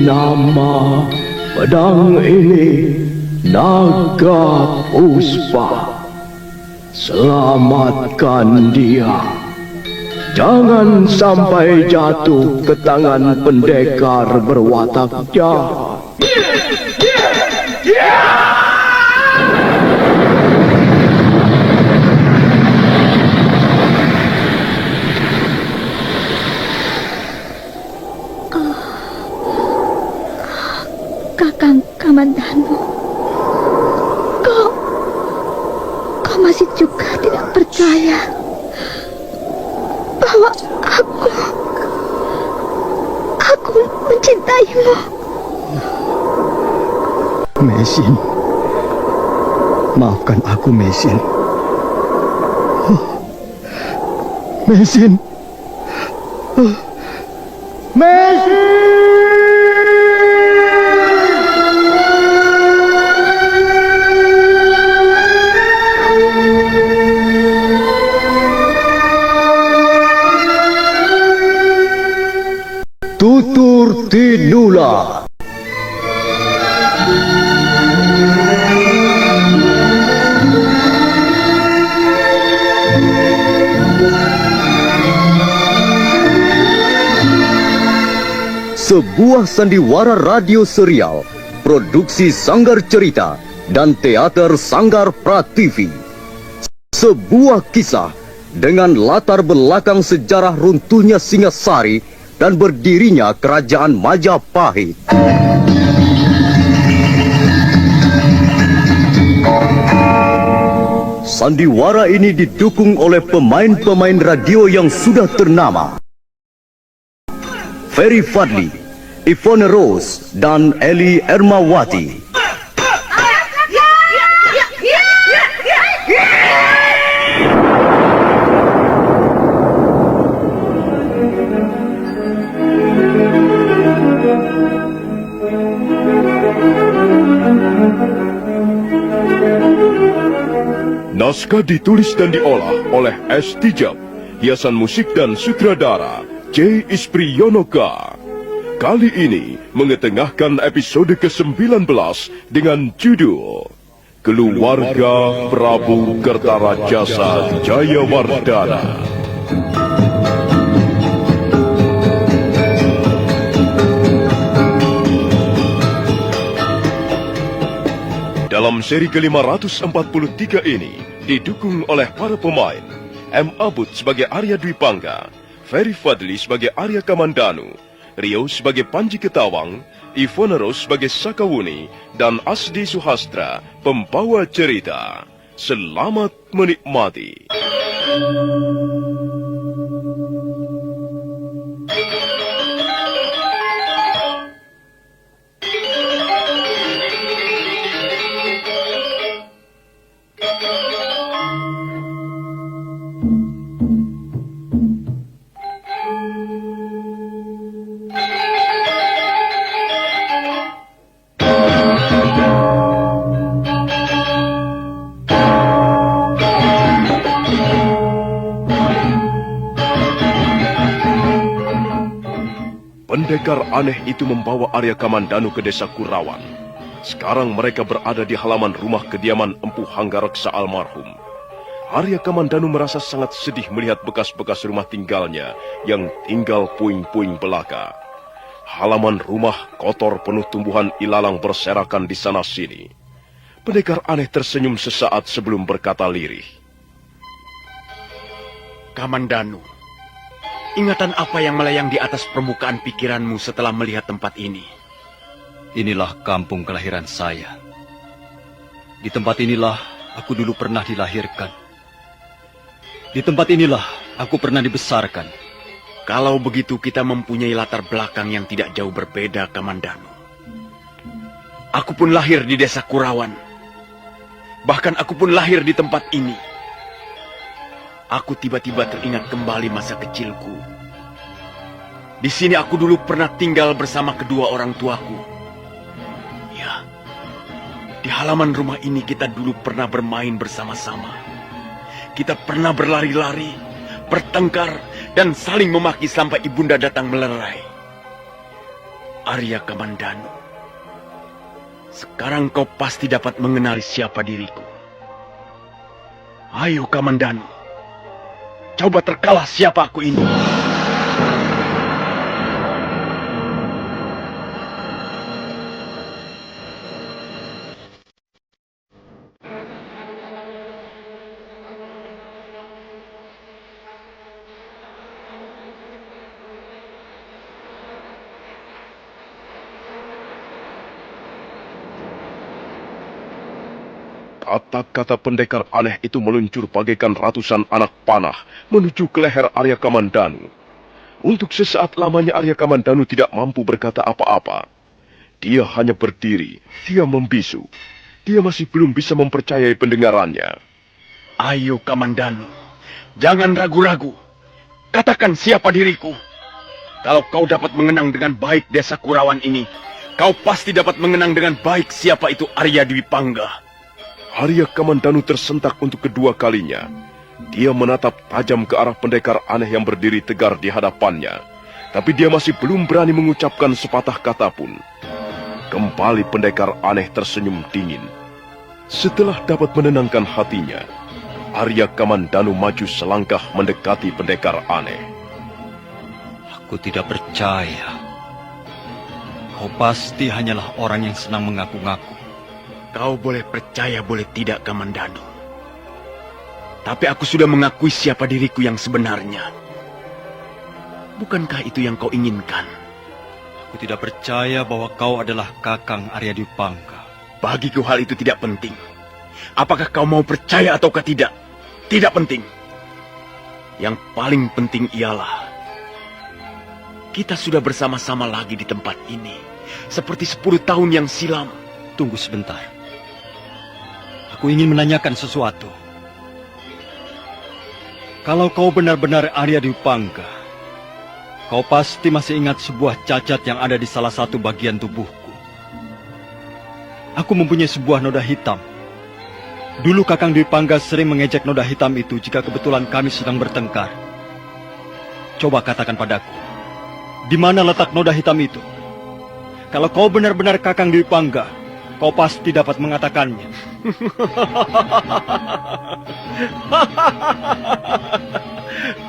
nama pedang ini Naga Puspa. Selamatkan dia. Jangan sampai jatuh ke tangan pendekar berwatak jahat. Kakang Kamandanu, kau masih juga tidak percaya bahwa aku mencintaimu. Mesin, maafkan aku, Mesin. Mesin. Mesin! Tutur Tinula. Sebuah sandiwara radio serial, produksi Sanggar Cerita dan teater Sanggar Prativi. Sebuah kisah dengan latar belakang sejarah runtuhnya Singasari dan berdirinya Kerajaan Majapahit. Sandiwara ini didukung oleh pemain-pemain radio yang sudah ternama. Ferry Fadli, Ivone Rose, dan Eli Ermawati. Naskah ditulis dan diolah oleh S. Tijab, hiasan musik dan sutradara C. Ispriyonoka. Kali ini mengetengahkan episode ke-19 dengan judul Keluarga Prabu Kertarajasa Jayawardana. Dalam seri ke-543 ini didukung oleh para pemain M. Abud sebagai Arya Dwi Pangga, Ferry Fadli sebagai Arya Kamandanu, Rio sebagai Panji Ketawang, Ivone Rose sebagai Sakawuni, dan Asdi Suhastra, pembawa cerita. Selamat menikmati. Pendekar aneh itu membawa Arya Kamandanu ke desa Kurawan. Sekarang mereka berada di halaman rumah kediaman Empu Hanggareksa almarhum. Arya Kamandanu merasa sangat sedih melihat bekas-bekas rumah tinggalnya yang tinggal puing-puing belaka. Halaman rumah kotor penuh tumbuhan ilalang berserakan di sana-sini. Pendekar aneh tersenyum sesaat sebelum berkata lirih. Kamandanu, ingatan apa yang melayang di atas permukaan pikiranmu setelah melihat tempat ini? Inilah kampung kelahiran saya. Di tempat inilah aku dulu pernah dilahirkan. Di tempat inilah aku pernah dibesarkan. Kalau begitu kita mempunyai latar belakang yang tidak jauh berbeda, Kamandanu. Aku pun lahir di desa Kurawan. Bahkan aku pun lahir di tempat ini. Aku tiba-tiba teringat kembali masa kecilku. Di sini aku dulu pernah tinggal bersama kedua orang tuaku. Ya, di halaman rumah ini kita dulu pernah bermain bersama-sama. Kita pernah berlari-lari, bertengkar, dan saling memaki sampai ibunda datang melerai. Arya Kamandanu. Sekarang kau pasti dapat mengenali siapa diriku. Ayo Kamandanu, coba terkalah siapa aku ini. Kata-kata pendekar aneh itu meluncur bagaikan ratusan anak panah menuju ke leher Arya Kamandanu. Untuk sesaat lamanya Arya Kamandanu tidak mampu berkata apa-apa. Dia hanya berdiri, dia membisu. Dia masih belum bisa mempercayai pendengarannya. Ayo Kamandanu, jangan ragu-ragu. Katakan siapa diriku. Kalau kau dapat mengenang dengan baik desa Kurawan ini, kau pasti dapat mengenang dengan baik siapa itu Arya Dwi Pangga. Arya Kamandanu tersentak untuk kedua kalinya. Dia menatap tajam ke arah pendekar aneh yang berdiri tegar di hadapannya. Tapi dia masih belum berani mengucapkan sepatah kata pun. Kembali pendekar aneh tersenyum dingin. Setelah dapat menenangkan hatinya, Arya Kamandanu maju selangkah mendekati pendekar aneh. Aku tidak percaya. Kau pasti hanyalah orang yang senang mengaku-ngaku. Kau boleh percaya boleh tidak Kamandanu. Tapi aku sudah mengakui siapa diriku yang sebenarnya. Bukankah itu yang kau inginkan? Aku tidak percaya bahwa kau adalah Kakang Arya Dwi Pangga. Bagiku hal itu tidak penting. Apakah kau mau percaya ataukah tidak? Tidak penting. Yang paling penting ialah kita sudah bersama-sama lagi di tempat ini. Seperti 10 tahun yang silam. Tunggu sebentar. Aku ingin menanyakan sesuatu. Kalau kau benar-benar Arya Dwi Pangga, kau pasti masih ingat sebuah cacat yang ada di salah satu bagian tubuhku. Aku mempunyai sebuah noda hitam. Dulu Kakang Dwi Pangga sering mengejek noda hitam itu jika kebetulan kami sedang bertengkar. Coba katakan padaku, di mana letak noda hitam itu? Kalau kau benar-benar Kakang Dwi Pangga, kau pasti dapat mengatakannya.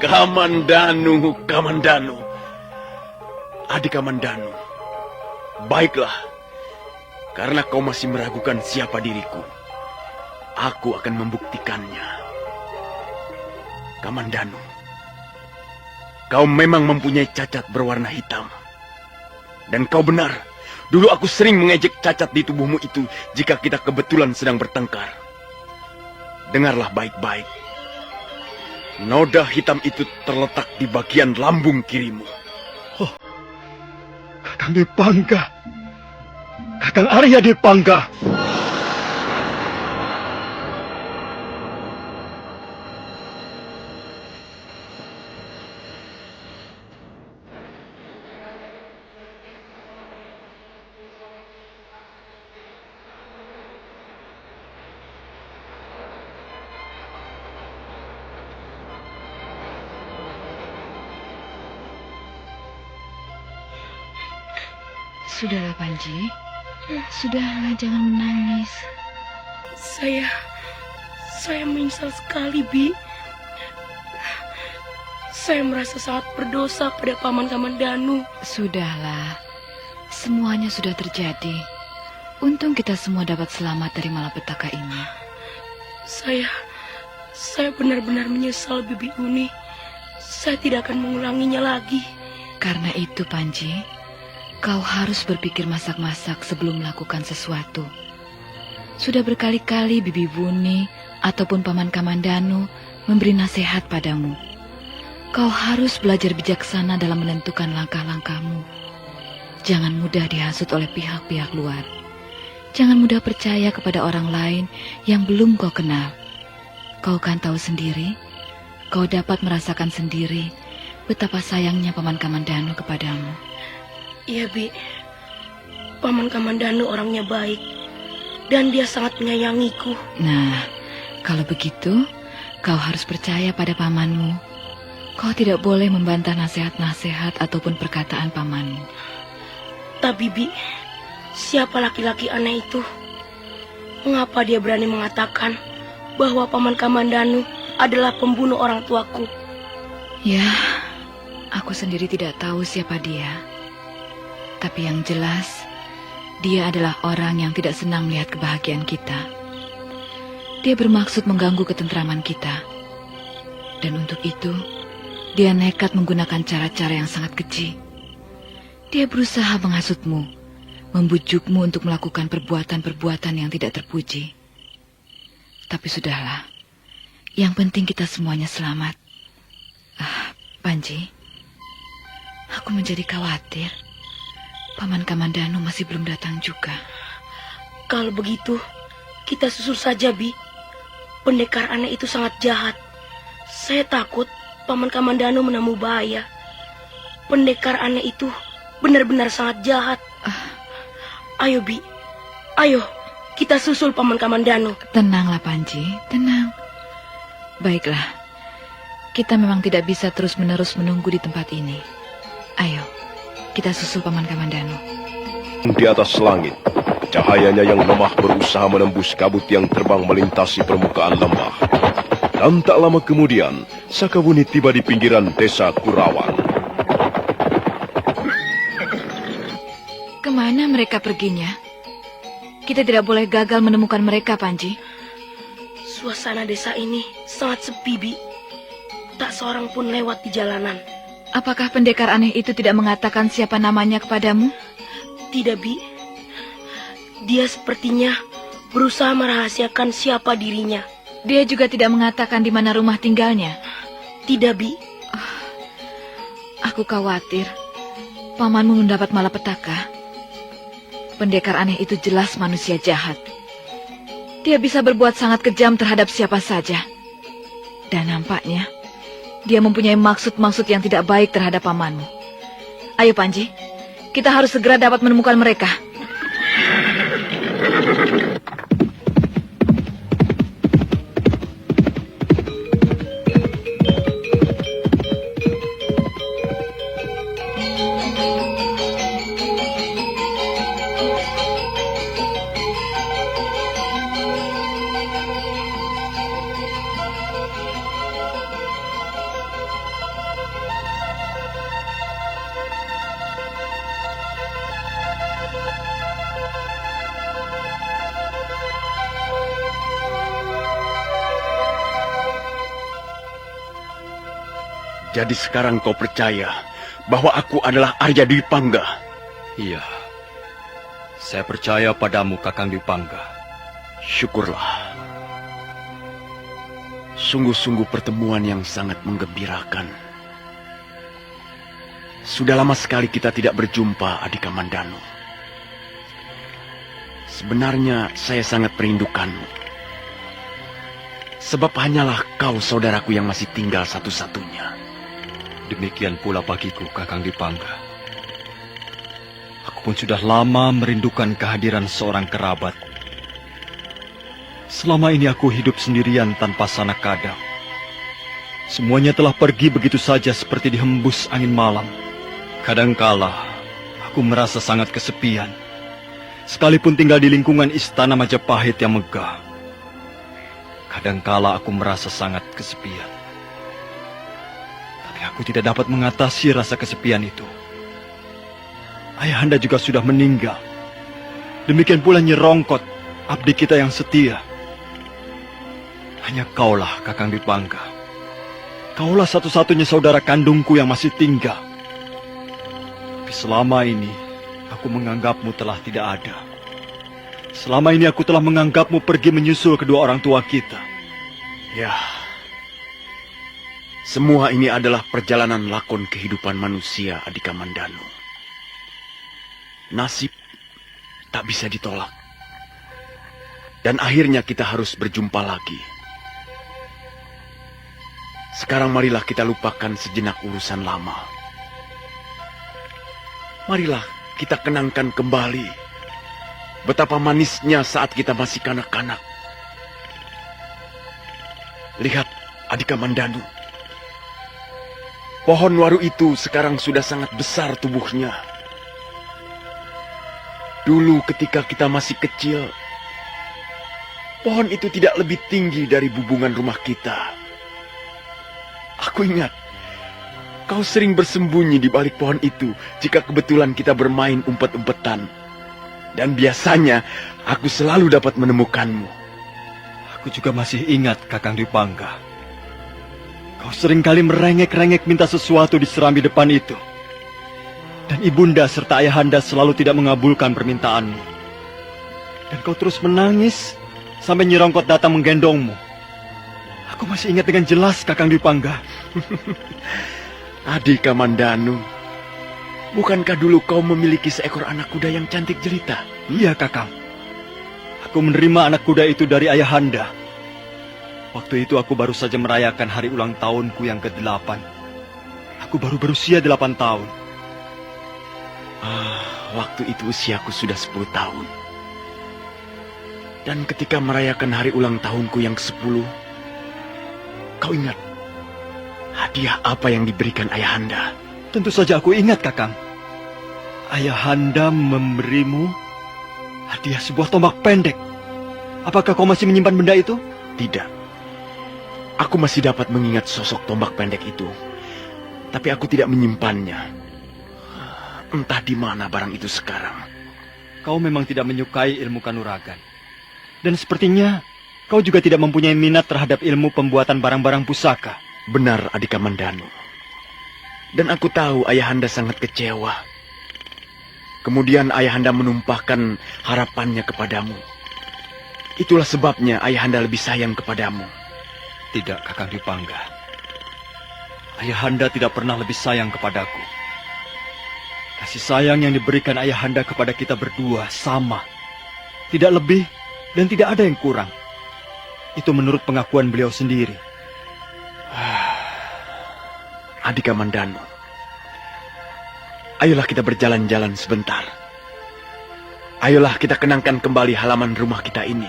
Kamandanu, Kamandanu. Adik Kamandanu. Baiklah. Karena kau masih meragukan siapa diriku, aku akan membuktikannya. Kamandanu, kau memang mempunyai cacat berwarna hitam. Dan kau benar. Dulu aku sering mengejek cacat di tubuhmu itu jika kita kebetulan sedang bertengkar. Dengarlah baik-baik. Noda hitam itu terletak di bagian lambung kirimu. Oh, Kakang Dwi Pangga. Kakang Arya Dwi Pangga. Sudahlah Panji, sudahlah, jangan menangis. Saya menyesal sekali, Bi. Saya merasa sangat berdosa pada Paman Kamandanu. Sudahlah, semuanya sudah terjadi. Untung kita semua dapat selamat dari malapetaka ini. Saya benar-benar menyesal, Bibi Uni. Saya tidak akan mengulanginya lagi. Karena itu, Panji, kau harus berpikir masak-masak sebelum melakukan sesuatu. Sudah berkali-kali Bibi Wuni ataupun Paman Kamandanu memberi nasihat padamu. Kau harus belajar bijaksana dalam menentukan langkah-langkahmu. Jangan mudah dihasut oleh pihak-pihak luar. Jangan mudah percaya kepada orang lain yang belum kau kenal. Kau kan tahu sendiri, kau dapat merasakan sendiri betapa sayangnya Paman Kamandanu kepadamu. Iya, Bi. Paman Kamandanu orangnya baik. Dan dia sangat menyayangiku. Nah, kalau begitu, kau harus percaya pada pamanmu. Kau tidak boleh membantah nasihat-nasihat ataupun perkataan pamanmu. Tapi Bi, siapa laki-laki aneh itu? Mengapa dia berani mengatakan bahwa Paman Kamandanu adalah pembunuh orang tuaku? Ya, aku sendiri tidak tahu siapa dia. Tapi yang jelas, dia adalah orang yang tidak senang melihat kebahagiaan kita. Dia bermaksud mengganggu ketentraman kita. Dan untuk itu, dia nekat menggunakan cara-cara yang sangat keji. Dia berusaha menghasutmu, membujukmu untuk melakukan perbuatan-perbuatan yang tidak terpuji. Tapi sudahlah, yang penting kita semuanya selamat. Panji, aku menjadi khawatir. Paman Kamandanu masih belum datang juga. Kalau begitu, kita susul saja, Bi. Pendekar aneh itu sangat jahat. Saya takut Paman Kamandanu menemui bahaya. Pendekar aneh itu benar-benar sangat jahat. Ayo, Bi. Ayo, kita susul Paman Kamandanu. Tenanglah, Panji, tenang. Baiklah, kita memang tidak bisa terus-menerus menunggu di tempat ini. Ayo, kita susul Paman Kamandanu. Di atas langit, cahayanya yang lemah berusaha menembus kabut yang terbang melintasi permukaan lembah. Dan tak lama kemudian, Sakawuni tiba di pinggiran desa Kurawan. Kemana mereka perginya? Kita tidak boleh gagal menemukan mereka, Panji. Suasana desa ini sangat sepi, Bi. Tak seorang pun lewat di jalanan. Apakah pendekar aneh itu tidak mengatakan siapa namanya kepadamu? Tidak, Bi. Dia sepertinya berusaha merahasiakan siapa dirinya. Dia juga tidak mengatakan di mana rumah tinggalnya. Tidak, Bi. Aku khawatir pamanmu mendapat malapetaka. Pendekar aneh itu jelas manusia jahat. Dia bisa berbuat sangat kejam terhadap siapa saja. Dan nampaknya dia mempunyai maksud-maksud yang tidak baik terhadap pamanmu. Ayo, Panji, kita harus segera dapat menemukan mereka. Jadi sekarang kau percaya bahwa aku adalah Arya Dwi Pangga? Iya, saya percaya padamu, Kakang Dwi Pangga. Syukurlah. Sungguh-sungguh pertemuan yang sangat menggembirakan. Sudah lama sekali kita tidak berjumpa, Adik Kamandanu. Sebenarnya saya sangat merindukanmu. Sebab hanyalah kau saudaraku yang masih tinggal satu-satunya. Demikian pula bagiku, Kakang Dwi Pangga. Aku pun sudah lama merindukan kehadiran seorang kerabat. Selama ini aku hidup sendirian tanpa sanak kadang. Semuanya telah pergi begitu saja seperti dihembus angin malam. Kadangkala aku merasa sangat kesepian. Sekalipun tinggal di lingkungan istana Majapahit yang megah. Kadangkala aku merasa sangat kesepian. Aku tidak dapat mengatasi rasa kesepian itu. Ayahanda juga sudah meninggal. Demikian pula Nyi Rongkot, abdi kita yang setia. Hanya kaulah, Kakang Dwi Pangga. Kaulah satu-satunya saudara kandungku yang masih tinggal. Tapi selama ini, aku menganggapmu telah tidak ada. Selama ini aku telah menganggapmu pergi menyusul kedua orang tua kita. Ya. Semua ini adalah perjalanan lakon kehidupan manusia, Adik Kamandanu. Nasib tak bisa ditolak. Dan akhirnya kita harus berjumpa lagi. Sekarang marilah kita lupakan sejenak urusan lama. Marilah kita kenangkan kembali betapa manisnya saat kita masih kanak-kanak. Lihat, Adik Kamandanu. Pohon waru itu sekarang sudah sangat besar tubuhnya. Dulu ketika kita masih kecil, pohon itu tidak lebih tinggi dari bubungan rumah kita. Aku ingat, kau sering bersembunyi di balik pohon itu jika kebetulan kita bermain umpet-umpetan. Dan biasanya, aku selalu dapat menemukanmu. Aku juga masih ingat, Kakang Dwi Pangga. Kau seringkali merengek-rengek minta sesuatu di serambi depan itu. Dan ibunda serta ayahanda selalu tidak mengabulkan permintaanmu. Dan kau terus menangis sampai Nyi Rongkot datang menggendongmu. Aku masih ingat dengan jelas, Kakang Dwi Pangga. Adik Kamandanu, bukankah dulu kau memiliki seekor anak kuda yang cantik jelita? Iya, Kakang. Aku menerima anak kuda itu dari ayahanda. Waktu itu aku baru saja merayakan hari ulang tahunku yang ke-8. Aku baru berusia 8 tahun. Waktu itu usiaku sudah 10 tahun. Dan ketika merayakan hari ulang tahunku yang ke-10, kau ingat hadiah apa yang diberikan ayahanda? Tentu saja aku ingat, Kakang. Ayahanda memberimu hadiah sebuah tombak pendek. Apakah kau masih menyimpan benda itu? Tidak. Aku masih dapat mengingat sosok tombak pendek itu. Tapi aku tidak menyimpannya. Entah di mana barang itu sekarang. Kau memang tidak menyukai ilmu kanuragan. Dan sepertinya kau juga tidak mempunyai minat terhadap ilmu pembuatan barang-barang pusaka. Benar, adik Kamandanu. Dan aku tahu ayahanda sangat kecewa. Kemudian ayahanda menumpahkan harapannya kepadamu. Itulah sebabnya ayahanda lebih sayang kepadamu. Tidak, Kakang Dwi Pangga. Ayahanda tidak pernah lebih sayang kepadaku. Kasih sayang yang diberikan ayahanda kepada kita berdua sama. Tidak lebih dan tidak ada yang kurang. Itu menurut pengakuan beliau sendiri. Adik Kamandanu, ayolah kita berjalan-jalan sebentar. Ayolah kita kenangkan kembali halaman rumah kita ini.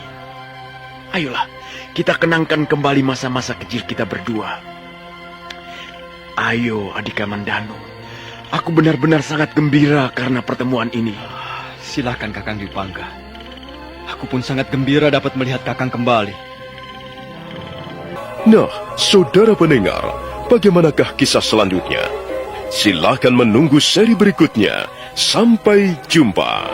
Ayolah kita kenangkan kembali masa-masa kecil kita berdua. Ayo, adik Kamandanu. Aku benar-benar sangat gembira karena pertemuan ini. Silakan, Kakang Dwi Pangga. Aku pun sangat gembira dapat melihat Kakang kembali. Nah, saudara pendengar, bagaimanakah kisah selanjutnya? Silakan menunggu seri berikutnya. Sampai jumpa.